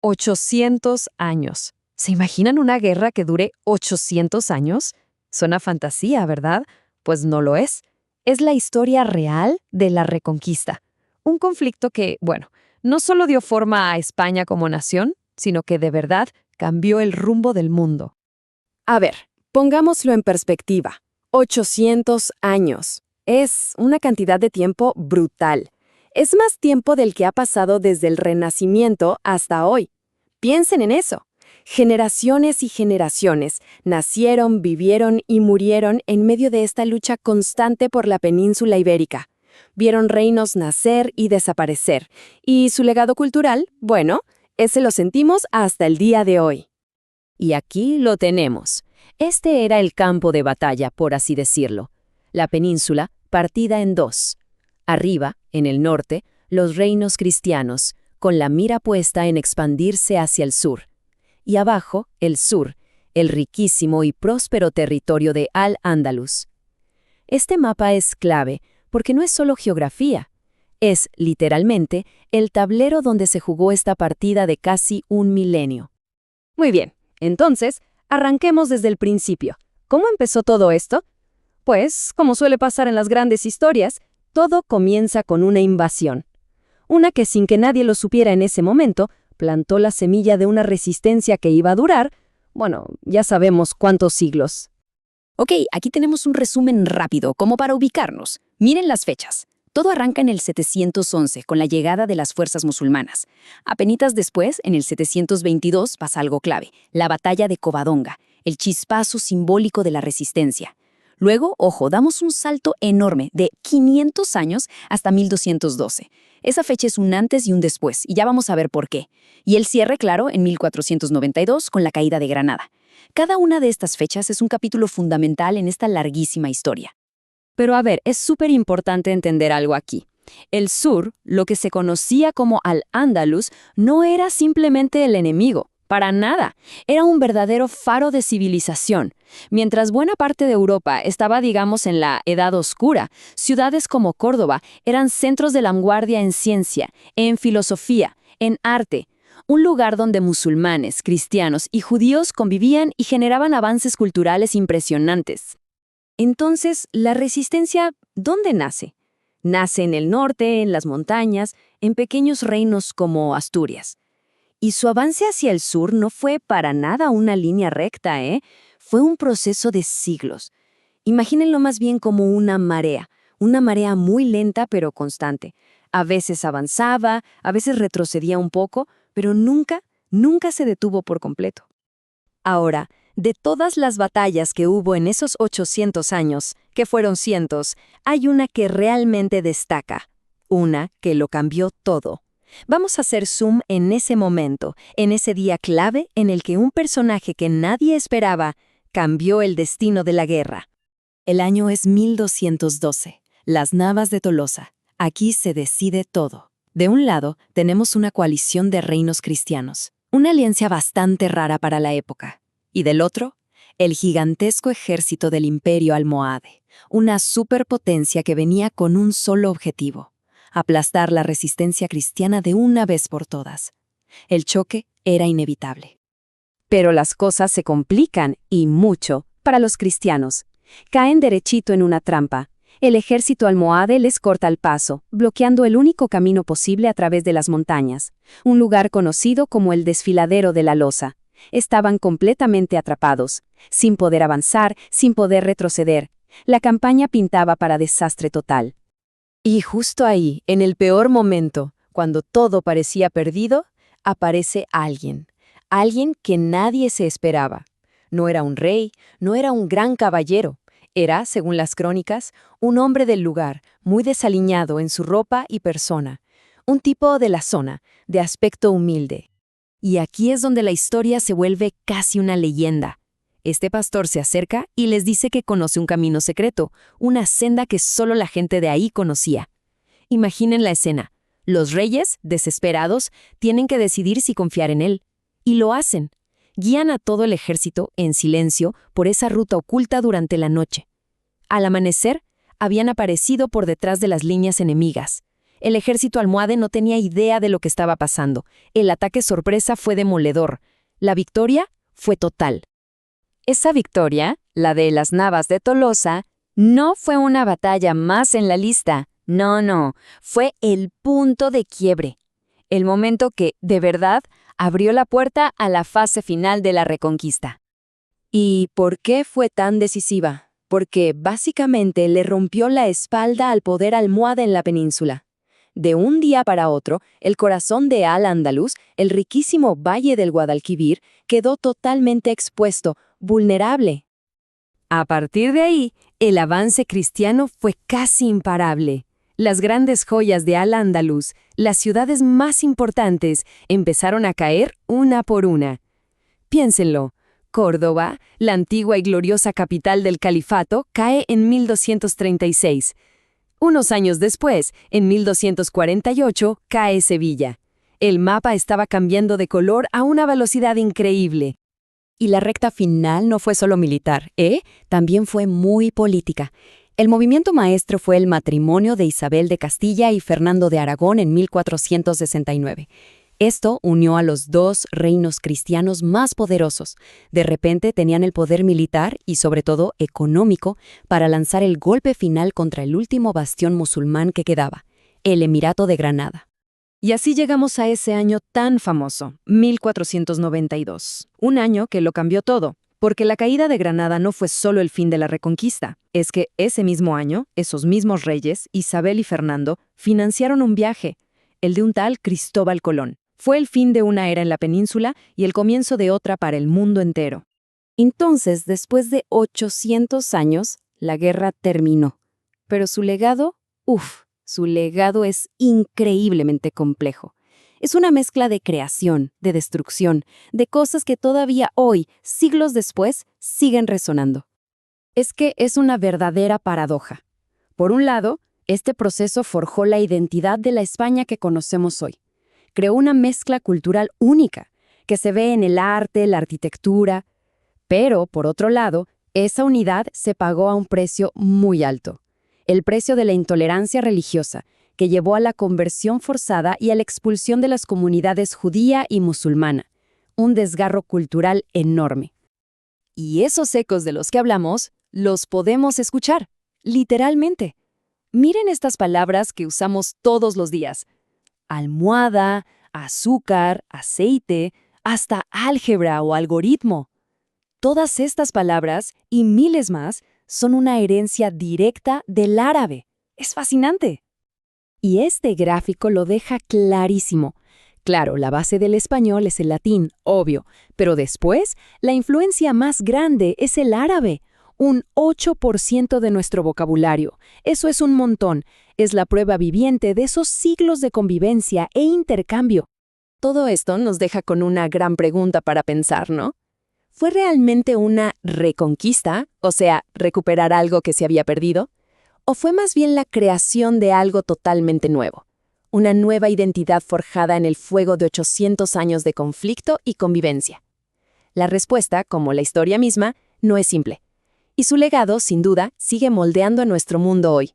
800 años. ¿Se imaginan una guerra que dure 800 años? Suena fantasía, ¿verdad? Pues no lo es. Es la historia real de la Reconquista. Un conflicto que, bueno, no solo dio forma a España como nación, sino que de verdad cambió el rumbo del mundo. A ver, pongámoslo en perspectiva. 800 años. Es una cantidad de tiempo brutal. Es más tiempo del que ha pasado desde el Renacimiento hasta hoy. Piensen en eso. Generaciones y generaciones nacieron, vivieron y murieron en medio de esta lucha constante por la península ibérica. Vieron reinos nacer y desaparecer. Y su legado cultural, bueno, ese lo sentimos hasta el día de hoy. Y aquí lo tenemos. Este era el campo de batalla, por así decirlo. La península partida en dos. Arriba, en el norte, los reinos cristianos, con la mira puesta en expandirse hacia el sur. Y abajo, el sur, el riquísimo y próspero territorio de Al-Ándalus. Este mapa es clave porque no es solo geografía. Es, literalmente, el tablero donde se jugó esta partida de casi un milenio. Muy bien, entonces, arranquemos desde el principio. ¿Cómo empezó todo esto? Pues, como suele pasar en las grandes historias, todo comienza con una invasión. Una que sin que nadie lo supiera en ese momento, plantó la semilla de una resistencia que iba a durar, bueno, ya sabemos cuántos siglos. Ok, aquí tenemos un resumen rápido, como para ubicarnos. Miren las fechas. Todo arranca en el 711, con la llegada de las fuerzas musulmanas. Apenitas después, en el 722, pasa algo clave, la batalla de Covadonga, el chispazo simbólico de la resistencia. Luego, ojo, damos un salto enorme, de 500 años hasta 1212. Esa fecha es un antes y un después, y ya vamos a ver por qué. Y el cierre, claro, en 1492, con la caída de Granada. Cada una de estas fechas es un capítulo fundamental en esta larguísima historia. Pero a ver, es súper importante entender algo aquí. El sur, lo que se conocía como Al-Ándalus, no era simplemente el enemigo, para nada. Era un verdadero faro de civilización. Mientras buena parte de Europa estaba, digamos, en la Edad Oscura, ciudades como Córdoba eran centros de la vanguardia en ciencia, en filosofía, en arte. Un lugar donde musulmanes, cristianos y judíos convivían y generaban avances culturales impresionantes. Entonces, ¿la resistencia dónde nace? Nace en el norte, en las montañas, en pequeños reinos como Asturias. Y su avance hacia el sur no fue para nada una línea recta, ¿eh? Fue un proceso de siglos. Imagínenlo más bien como una marea muy lenta pero constante. A veces avanzaba, a veces retrocedía un poco, pero nunca se detuvo por completo. Ahora, de todas las batallas que hubo en esos 800 años, que fueron cientos, hay una que realmente destaca, una que lo cambió todo. Vamos a hacer zoom en ese momento, en ese día clave en el que un personaje que nadie esperaba cambió el destino de la guerra. El año es 1212, las Navas de Tolosa. Aquí se decide todo. De un lado, tenemos una coalición de reinos cristianos, una alianza bastante rara para la época. Y del otro, el gigantesco ejército del Imperio Almohade, una superpotencia que venía con un solo objetivo: aplastar la resistencia cristiana de una vez por todas. El choque era inevitable. Pero las cosas se complican, y mucho, para los cristianos. Caen derechito en una trampa. El ejército almohade les corta el paso, bloqueando el único camino posible a través de las montañas, un lugar conocido como el Desfiladero de la Losa. Estaban completamente atrapados, sin poder avanzar, sin poder retroceder. La campaña pintaba para desastre total. Y justo ahí, en el peor momento, cuando todo parecía perdido, aparece alguien. Alguien que nadie se esperaba. No era un rey, no era un gran caballero. Era, según las crónicas, un hombre del lugar, muy desaliñado en su ropa y persona. Un tipo de la zona, de aspecto humilde. Y aquí es donde la historia se vuelve casi una leyenda. Este pastor se acerca y les dice que conoce un camino secreto, una senda que solo la gente de ahí conocía. Imaginen la escena. Los reyes, desesperados, tienen que decidir si confiar en él. Y lo hacen. Guían a todo el ejército, en silencio, por esa ruta oculta durante la noche. Al amanecer, habían aparecido por detrás de las líneas enemigas. El ejército almohade no tenía idea de lo que estaba pasando. El ataque sorpresa fue demoledor. La victoria fue total. Esa victoria, la de las Navas de Tolosa, no fue una batalla más en la lista. No, fue el punto de quiebre. El momento que, de verdad, abrió la puerta a la fase final de la Reconquista. ¿Y por qué fue tan decisiva? Porque básicamente le rompió la espalda al poder almohade en la península. De un día para otro, el corazón de Al-Ándalus, el riquísimo valle del Guadalquivir, quedó totalmente expuesto, vulnerable. A partir de ahí, el avance cristiano fue casi imparable. Las grandes joyas de Al-Ándalus, las ciudades más importantes, empezaron a caer una por una. Piénsenlo. Córdoba, la antigua y gloriosa capital del califato, cae en 1236. Unos años después, en 1248, cae Sevilla. El mapa estaba cambiando de color a una velocidad increíble. Y la recta final no fue solo militar, también fue muy política. El movimiento maestro fue el matrimonio de Isabel de Castilla y Fernando de Aragón en 1469. Esto unió a los dos reinos cristianos más poderosos. De repente tenían el poder militar y, sobre todo, económico para lanzar el golpe final contra el último bastión musulmán que quedaba, el Emirato de Granada. Y así llegamos a ese año tan famoso, 1492. Un año que lo cambió todo, porque la caída de Granada no fue solo el fin de la Reconquista. Es que ese mismo año, esos mismos reyes, Isabel y Fernando, financiaron un viaje, el de un tal Cristóbal Colón. Fue el fin de una era en la península y el comienzo de otra para el mundo entero. Entonces, después de 800 años, la guerra terminó. Pero su legado, su legado es increíblemente complejo. Es una mezcla de creación, de destrucción, de cosas que todavía hoy, siglos después, siguen resonando. Es que es una verdadera paradoja. Por un lado, este proceso forjó la identidad de la España que conocemos hoy. Creó una mezcla cultural única, que se ve en el arte, la arquitectura. Pero, por otro lado, esa unidad se pagó a un precio muy alto. El precio de la intolerancia religiosa, que llevó a la conversión forzada y a la expulsión de las comunidades judía y musulmana. Un desgarro cultural enorme. Y esos ecos de los que hablamos, los podemos escuchar, literalmente. Miren estas palabras que usamos todos los días. Almohada, azúcar, aceite, hasta álgebra o algoritmo. Todas estas palabras, y miles más, son una herencia directa del árabe. Es fascinante. Y este gráfico lo deja clarísimo. Claro, la base del español es el latín, obvio, pero después, la influencia más grande es el árabe. Un 8% de nuestro vocabulario. Eso es un montón. Es la prueba viviente de esos siglos de convivencia e intercambio. Todo esto nos deja con una gran pregunta para pensar, ¿no? ¿Fue realmente una reconquista, o sea, recuperar algo que se había perdido? ¿O fue más bien la creación de algo totalmente nuevo? Una nueva identidad forjada en el fuego de 800 años de conflicto y convivencia. La respuesta, como la historia misma, no es simple. Y su legado, sin duda, sigue moldeando a nuestro mundo hoy.